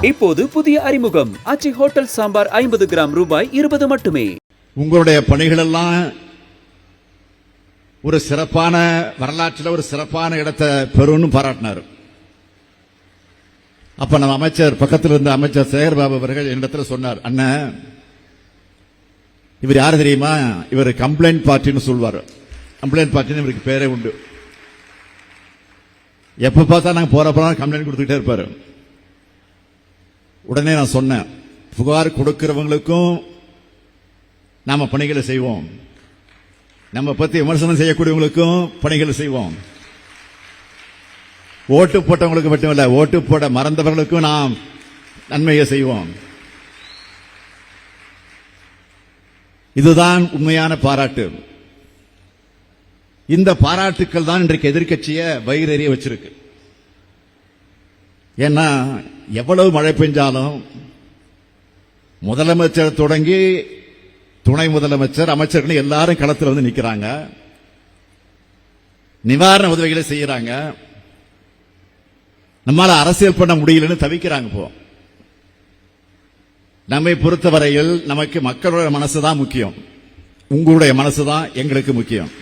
இப்போது புதிய அறிமுகம் ஆச்சி ஹோட்டல் சாம்பார் 50 கிராம் ரூபாய் 20 மட்டுமே. உங்களுடைய பணிகள் எல்லாம் ஒரு சிறப்பான வரலாற்றில் ஒரு சிறப்பான இடத்தை பெறும்னு பாராட்டினார். அப்ப நம்ம அமைச்சர் பக்கத்தில் இருந்த அமைச்சர் சேகர்பாபு அவர்கள் என்னிடத்தில் சொன்னார், அண்ணன் இவர் யாரு தெரியுமா, இவர் கம்ப்ளைண்ட் பார்ட்டின்னு சொல்வார். கம்ப்ளைண்ட் பார்ட்டின்னு இவருக்கு பேரே உண்டு. எப்ப பார்த்தா நாங்க போறப்ப கம்ப்ளைண்ட் கொடுத்துக்கிட்டே இருப்பாரு. உடனே நான் சொன்னேன், புகார் கொடுக்கிறவங்களுக்கும் நாம பணிகளை செய்வோம், நம்ம பத்தி விமர்சனம் செய்யக்கூடியவங்களுக்கும் பணிகளை செய்வோம், ஓட்டு போட்டவங்களுக்கு மட்டுமல்ல ஓட்டு போட மறந்தவர்களுக்கும் நாம் நன்மையை செய்வோம். இதுதான் உண்மையான பாராட்டு. இந்த பாராட்டுக்கள் தான் இன்றைக்கு எதிர்க்கட்சியை வயிறெறிய வச்சிருக்கு. ஏன்னா எவ்வளவு மழை பெஞ்சாலும் முதலமைச்சர் தொடங்கி துணை முதலமைச்சர் அமைச்சர்கள் எல்லாரும் களத்தில் வந்து நிக்கிறாங்க, நிவாரண உதவிகளை செய்யறாங்க. நம்மால அரசியல் பண்ண முடியலன்னு தவிக்கிறாங்க. இப்போ நம்மை பொறுத்தவரையில் நமக்கு மக்களுடைய மனசுதான் முக்கியம், உங்களுடைய மனசுதான் எங்களுக்கு முக்கியம்.